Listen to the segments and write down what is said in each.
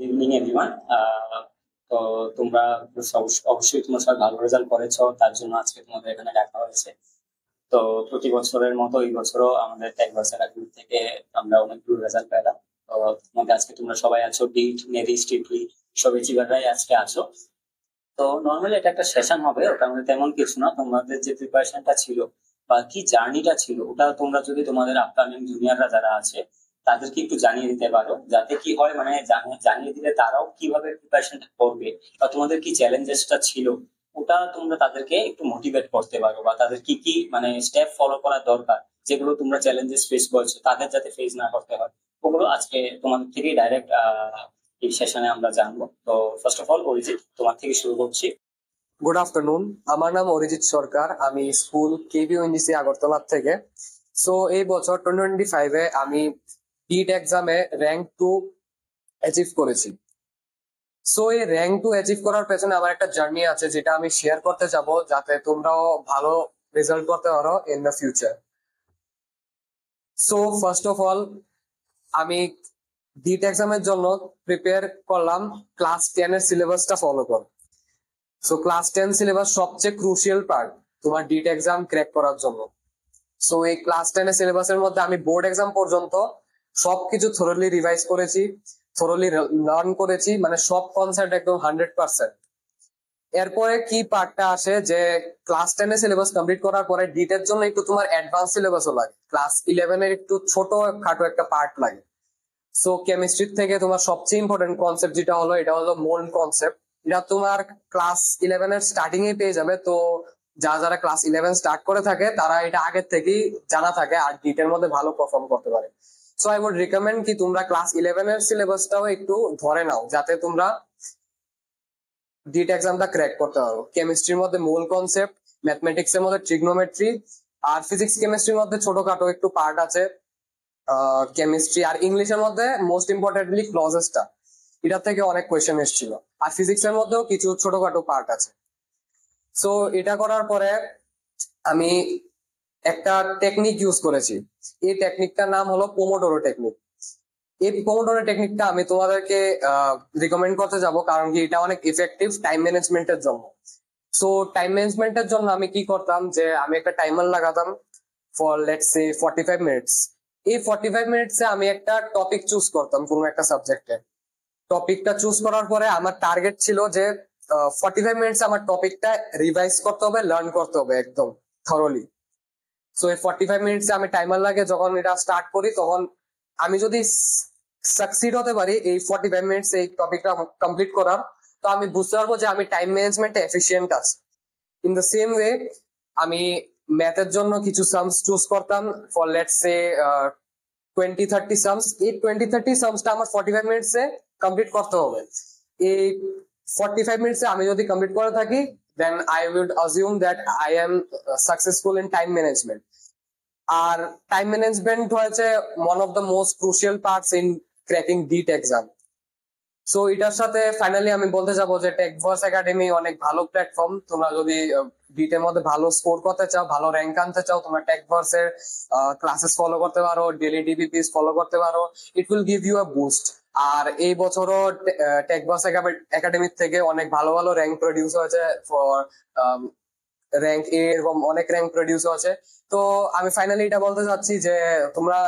Evening everyone. তো তোমরা অবশ্যই তোমরা সবাই ভালো রেজাল্ট করেছো, তার জন্য আজকে তোমাদের এখানে ডাকা হয়েছে। তো প্রতি বছরের মতো এই বছরও আমাদের টেকভার্স একাডেমি থেকে আমরা অনেকগুলো রেজাল্ট পেলাম। তো তোমাদের আজকে তোমরা সবাই আছো, ডিট, নেভি, স্ট্রিটলি, সব এচিভাররাই আজকে আছো। তো নর্মালি এটা একটা সেশন হবে, ওটার মধ্যে তেমন কিছু না। তোমাদের যে প্রিপারেশনটা ছিল বা কি জার্নিটা ছিল, ওটা তোমরা যদি তোমাদের আপকামিং জুনিয়ররা যারা আছে তাদেরকে একটু জানিয়ে দিতে পারো, যাতে কি হয় মানে জানিয়ে দিলে তারাও কিভাবে প্রিপারেশনটা করবে বা তোমাদের কি চ্যালেঞ্জেসটা ছিল ওটা তোমরা তাদেরকে একটু মোটিভেট করতে পারো, বা তাদের কি কি মানে স্টেপ ফলো করা দরকার, যেগুলো তোমরা চ্যালেঞ্জেস ফেস করছো তাদের যাতে ফেস না করতে হয়, ওগুলো আজকে তোমাদের থেকে ডাইরেক্ট এই সেশনে আমরা জানবো। তো ফার্স্ট অফ অল অরিজিৎ, তোমার থেকে শুরু করছি। গুড আফটারনুন, আমার নাম অরিজিৎ সরকার। আমি স্কুল কেবিওএনজিসি আগরতলা থেকে। সো এই বছর 2025-এ আমি বিট এক্সামে র্যাঙ্ক 2 অ্যাচিভ করেছি। সো এই র্যাঙ্ক 2 অ্যাচিভ করার পেছনে আমার একটা জার্নি আছে, যেটা আমি শেয়ার করতে যাব, যাতে তোমরাও ভালো রেজাল্ট করতে পারো in the future. So first of all, আমি বিট এক্সামের জন্য প্রিপেয়ার করলাম ক্লাস 10 এর সিলেবাসটা ফলো করে। সো ক্লাস 10 সিলেবাস সবচেয়ে ক্রুশিয়াল পার্ট তোমার ডিট এক্সাম ক্র্যাক করার জন্য। সো এই ক্লাস 10 এর সিলেবাসের মধ্যে আমি বোর্ড এক্সাম পর্যন্ত সবকিছু থরলি রিভাইজ করেছি, থরলি লার্ন করেছি, মানে সব কনসেপ্ট একদম 100%। এরপরে কি পার্টটা আসে যে ক্লাস 10 এর সিলেবাস কমপ্লিট করার পরে ডিট এর জন্য একটু তোমার অ্যাডভান্স সিলেবাসও লাগে, ক্লাস 11 এর একটু ছোট খাটো একটা পার্ট লাগে। সো কেমিস্ট্রি থেকে তোমার সবচেয়ে ইম্পর্টেন্ট কনসেপ্ট যেটা হলো, এটা হলো মোল কনসেপ্ট। এটা তোমার ক্লাস 11 এর স্টার্টিং এ পেয়ে যাবে। তো যারা ক্লাস 11 স্টার্ট করে থাকে তারা এটা আগের থেকেই জানা থাকে আর ডিট এর মধ্যে ভালো পারফর্ম করতে পারে। সো আই উড রিকমেন্ড কি তোমরা ক্লাস 11 এর সিলেবাসটাও একটু ধরে নাও, যাতে তোমরা ডিট এক্সামটা ক্র্যাক করতে পারো। কেমিস্ট্রির মধ্যে মূল কনসেপ্ট, ম্যাথমেটিক্স এর মধ্যে ট্রিগনোমেট্রি, আর ফিজিক্স কেমিস্ট্রির মধ্যে ছোটখাটো একটু পার্ট আছে কেমিস্ট্রি, আর ইংলিশের মধ্যে মোস্ট ইম্পর্টেন্টলি ক্লজেসটা, এটা থেকে অনেক কোয়েশ্চেন এসেছিল। আর ফিজিক্স এর মধ্যেও কিছু ছোটখাটো পার্ট আছে। সো এটা করার পরে আমি একটা টেকনিক ইউজ করেছি। এই টেকনিকটার নাম হলো পোমোডোরো টেকনিক। এই পোমোডোরো টেকনিকটা আমি তোমাদেরকে রিকমেন্ড করতে যাব, কারণ কি এটা অনেক ইফেক্টিভ টাইম ম্যানেজমেন্টের জন্য। সো টাইম ম্যানেজমেন্টের জন্য আমি কি করতাম, যে আমি একটা টাইমার লাগাতাম ফর লেটস সে 45 মিনিটস। এই 45 মিনিটসে আমি একটা টপিক চুজ করতাম কোনো একটা সাবজেক্টে। টপিকটা চুজ করার পরে আমার টার্গেট ছিল যে 45 মিনিটস আমার টপিকটা রিভাইজ করতে হবে, লার্ন করতে হবে একদম থরলি। সো এই 45 মিনিটসে আমি টাইমার লাগে যখন এটা স্টার্ট করি, তখন আমি যদি সাকসিড হতে পারি এই 45 মিনিটস এই টপিকটা কমপ্লিট করার, তো আমি বুঝতে পারবো যে আমি টাইম ম্যানেজমেন্টে এফিসিয়েন্ট আছি। ইন দ্য সেম ওয়ে আমি ম্যাথের জন্য কিছু সামস চুজ করতাম ফর লেটস সে 20-30 সামস। এই 20-30 সামসটা আমার 45 মিনিটসে কমপ্লিট করতে হবে। এই 45 মিনিটসে আমি যদি কমপ্লিট করে থাকি, then I would assume that I am successful in time management. আর টাইম ম্যানেজমেন্ট হয়েছে one of the most crucial parts in cracking the exam. So এটার সাথে ফাইনালি আমি বলতে যাবো যে টেকভার্স একাডেমি অনেক ভালো প্ল্যাটফর্ম। তোমরা যদি বিটের মধ্যে ভালো স্কোর করতে চাও, ভালো র্যাঙ্ক আনতে চাও, তোমরা টেকভার্স এর ক্লাসেস ফলো করতে পারো, ডেইলি ডিবিপিস ফলো করতে পারো। It will give you a boost. আর এই বছরও টেকভার্স একাডেমির থেকে অনেক ভালো ভালো র্যাঙ্ক প্রডিউস হয়েছে ফর র্যাঙ্ক 8, এরকম অনেক র্যাঙ্ক প্রডিউস হয়েছে। তো আমি ফাইনালি এটা বলতে চাচ্ছি যে তোমরা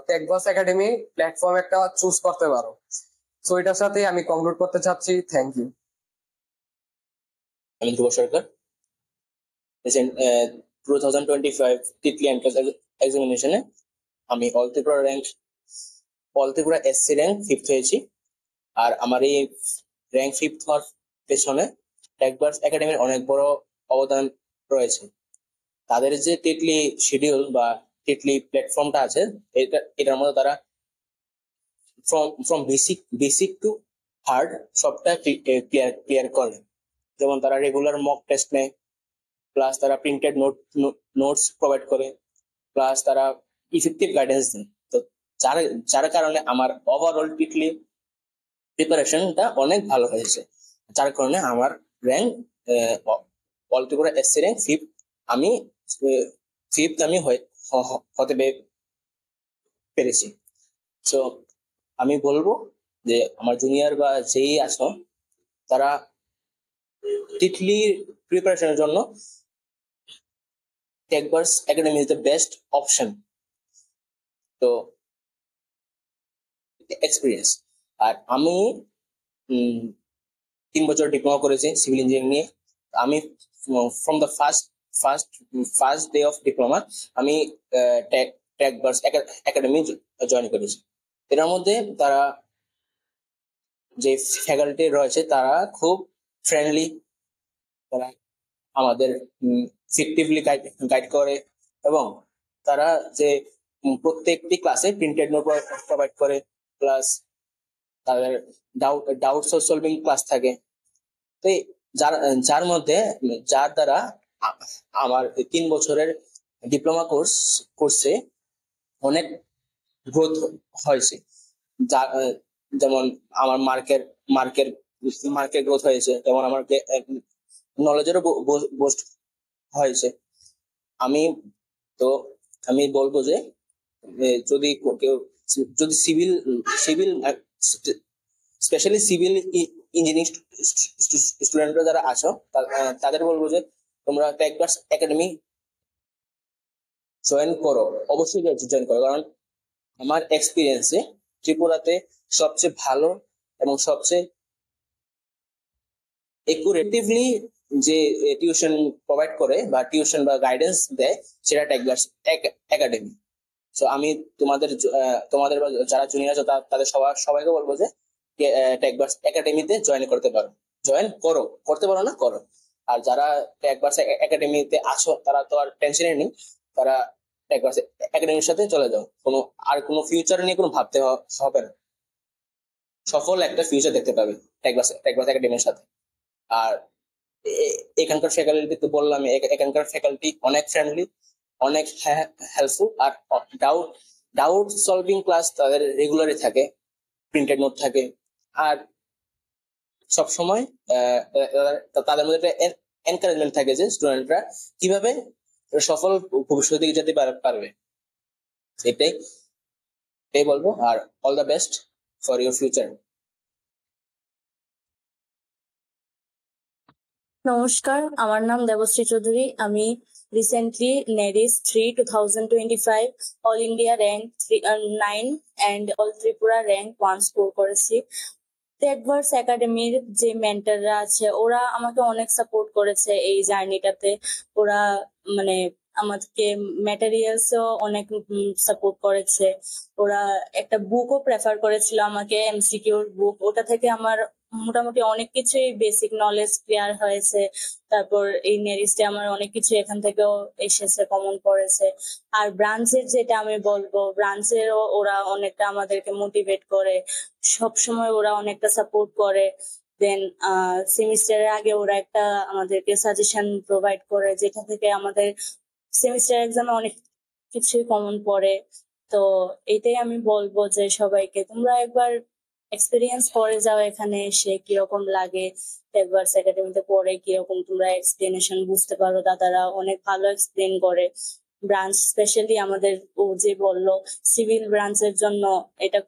টেকভার্স একাডেমি প্ল্যাটফর্ম একটা চুজ করতে পারো। সো এটার সাথে আমি কনক্লুড করতে চাচ্ছি। Thank you. আমি ধ্রুব সরকার। রিসেন্ট 2025 তিতলি এন্ট্রান্স এক্সামিনেশনে আমি all Tripura SC rank 5th হয়েছি। আর আমার এই র্যাঙ্ক 5th হওয়ার পেছনে টেকভার্স একাডেমির অনেক বড় অবদান রয়েছে। তাদের যে তিতলি শিডিউল বা তিতলি প্ল্যাটফর্মটা আছে, এটার মধ্যে তারা ফ্রম বেসিক টু হার্ড সবটা ক্লিয়ার করে। যেমন তারা রেগুলার মক টেস্ট নেয়, প্লাস তারা প্রিন্টেড নোটস প্রোভাইড করে, প্লাস তারা ইফেক্টিভ গাইডেন্স দেয়। তো যার কারণে আমার ওভারঅল টিকলি প্রিপারেশনটা অনেক ভালো হয়েছে, যার কারণে আমার rank all Tripura SC rank 5th আমি হতে পেরেছি। সো আমি বলবো যে আমার জুনিয়র বা যেই আছো তারা তিতলি প্রিপারেশনের জন্য Techverse Academy is the best option. তো এক্সপিরিয়েন্স। আর আমি 3 বছর ডিপ্লোমা করেছি সিভিল ইঞ্জিনিয়ারিং নিয়ে। আমি from the first day of diploma আমি টেকবার্স একাডেমি জয়েন করেছি। এটার মধ্যে তারা যে ফ্যাকাল্টি রয়েছে তারা খুব ফ্রেন্ডলি, তারা আমাদের ফিকটিভলি গাইড করে এবং তারা যে প্রত্যেকটি ক্লাসে প্রিন্টেড নোট প্রোভাইড করে, প্লাস তাদের ডাউট সলভিং ক্লাস থাকে। তো যার মধ্যে যার দ্বারা আমার 3 বছরের ডিপ্লোমা কোর্সে অনেক গ্রোথ হয়েছে। যেমন আমার মার্কের গ্রোথ হয়েছে, যেমন আমার নলেজেরও বুস্ট হয়েছে। আমি বলবো যে যদি কেউ যদি সিভিল স্পেশালি সিভিল ইঞ্জিনিয়ারিং স্টুডেন্টরা যারা আছো তাদের বলবো যে তোমরা টেকবার্স একাডেমি জয়েন করো, অবশ্যই জয়েন করো। কারণ আমার এক্সপিরিয়েন্সে ত্রিপুরাতে সবচেয়ে ভালো এবং সবচেয়ে একুরেটিভলি যে টিউশন প্রোভাইড করে বা টিউশন বা গাইডেন্স দেয় সেটা টেকবার্স একাডেমি। সো আমি তোমাদের যারা জুনিয়র আছে তাদের সবাইকে বলবো যে টেকবার্স একাডেমিতে জয়েন করতে পারো না করো। আর যারা টেকবার্স একাডেমিতে আছো তারা তো আর টেনশনে নেই, তারা টেকবার্স একাডেমির সাথে চলে যাও। কোনো ফিউচার নিয়ে কোনো ভাবতে হবে না, সফল একটা ফিউচার দেখতে পাবে টেকবার্স একাডেমির সাথে। আর এখানকার ফ্যাকাল্টি তো বললাম, এখানকার ফ্যাকাল্টি অনেক ফ্রেন্ডলি, অনেক হেল্পফুল। আর ডাউট সলভিং ক্লাস তাদের রেগুলারই থাকে, প্রিন্টেড নোট থাকে। আর সবসময় তাদের মধ্যে একটা এনকারেজমেন্ট থাকে যে স্টুডেন্টরা কিভাবে সফল ভবিষ্যতের দিকে যেতে পারবে। এটাই বলবো। আর all the best for your future. নমস্কার, আমার নাম দেবশ্রী চৌধুরী। আমি recently NERIST 3 2025 all India rank 9 and all Tripura rank 1 score করেছি। টেকবার্স একাডেমির যে মেন্টররা আছে ওরা আমাকে অনেক সাপোর্ট করেছে এই জার্নিটাতে। ওরা মানে আমাকে ম্যাটেরিয়ালসও অনেক সাপোর্ট করেছে। ওরা একটা বুকও প্রেফার করেছিল আমাকে, এমসিকিউর বুক। ওটা থেকে আমার মোটামুটি অনেক কিছুই বেসিক নলেজ ক্লিয়ার হয়েছে। তারপর এই নেরিস্টে আমার অনেক কিছু এখান থেকেও এসেছে, কমন পড়েছে। আর ব্রাঞ্চের যেটা আমি বলবো, ব্রাঞ্চেরও ওরা অনেকটা আমাদেরকে মোটিভেট করে, সবসময় ওরা অনেকটা সাপোর্ট করে। দেন সেমিস্টারের আগে ওরা একটা আমাদেরকে সাজেশন প্রোভাইড করে, যেটা থেকে আমাদের সেমিস্টার এক্সামে অনেক কিছুই কমন পড়ে। তো এটাই আমি বলবো যে সবাইকে তোমরা একবার এক্সপিরিয়েন্স করে যাও, এখানে এসে কিরকম লাগে, টেকবার্স একাডেমিতে পড়ে কিরকম তোমরা এক্সপ্লেনেশন বুঝতে পারো। দাদারা অনেক ভালো এক্সপ্লেন করে। ব্রাঞ্চ স্পেশালি আমাদের ও যে বললো সিভিল ব্রাঞ্চের জন্য এটা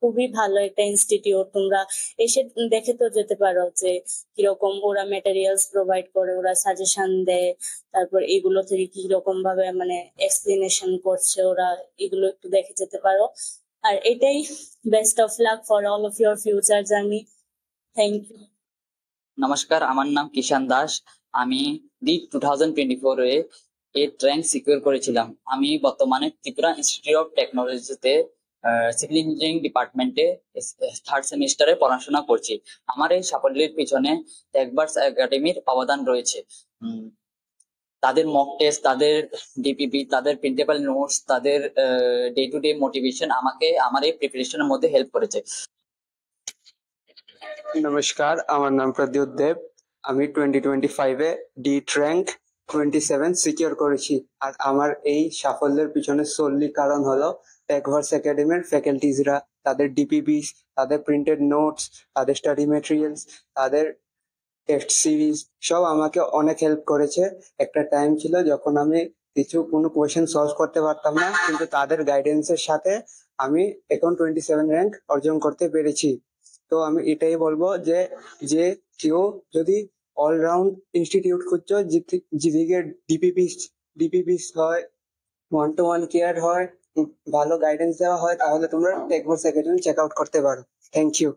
খুবই ভালো একটা ইনস্টিটিউট। তোমরা এসে দেখে তো যেতে পারো যে কিরকম ওরা ম্যাটেরিয়ালস প্রোভাইড করে, ওরা সাজেশন দেয়, তারপর এগুলো থেকে কিরকম ভাবে এক্সপ্লেনেশন করছে ওরা, এগুলো একটু দেখে যেতে পারো। আর এটাই, best of luck for all of your future journey. Thank you. নমস্কার, আমার নাম কিষান দাস। আমি ডিট 2024 এ 8 র্যাঙ্ক সিকিউর করেছিলাম। আমি বর্তমানে ত্রিপুরা ইনস্টিটিউট অফ টেকনোলজিতে সিভিল ইঞ্জিনিয়ারিং ডিপার্টমেন্টে 3rd সেমিস্টারে পড়াশোনা করছি। আমার এই সাফল্যের পিছনে টেকবার্স একাডেমির অবদান রয়েছে। তাদের মক টেস্ট, তাদের ডিপিপি, তাদের প্রিন্টেবল নোটস, তাদের ডে টু ডে মোটিভেশন আমাকে আমার এই প্রিপারেশনের মধ্যে হেল্প করেছে। নমস্কার, আমার নাম প্রদ্যুৎ দেব। আমি 2025-এ ডিট র্যাঙ্ক 27 সিকিউর করেছি। আর আমার এই সাফল্যের পিছনে solely কারণ হলো টেকবার্স একাডেমির ফ্যাকাল্টিজরা, তাদের ডিপিপিস, তাদের প্রিন্টেড নোটস, তাদের স্টাডি ম্যাটেরিয়ালস, তাদের টেস্ট সিরিজ সব আমাকে অনেক হেল্প করেছে। একটা টাইম ছিল যখন আমি কোনো কোয়েশ্চেন সলভ করতে পারতাম না, কিন্তু তাদের গাইডেন্সের সাথে আমি এখন 27 র্যাঙ্ক অর্জন করতে পেরেছি। তো আমি এটাই বলবো যে যে কেউ যদি অলরাউন্ড ইনস্টিটিউট খুঁজছো যেদিকে ডিপিপি হয়, 1-to-1 কেয়ার হয়, ভালো গাইডেন্স দেওয়া হয়, তাহলে তোমরা টেকভার্স একাডেমি চেক আউট করতে পারো। Thank you.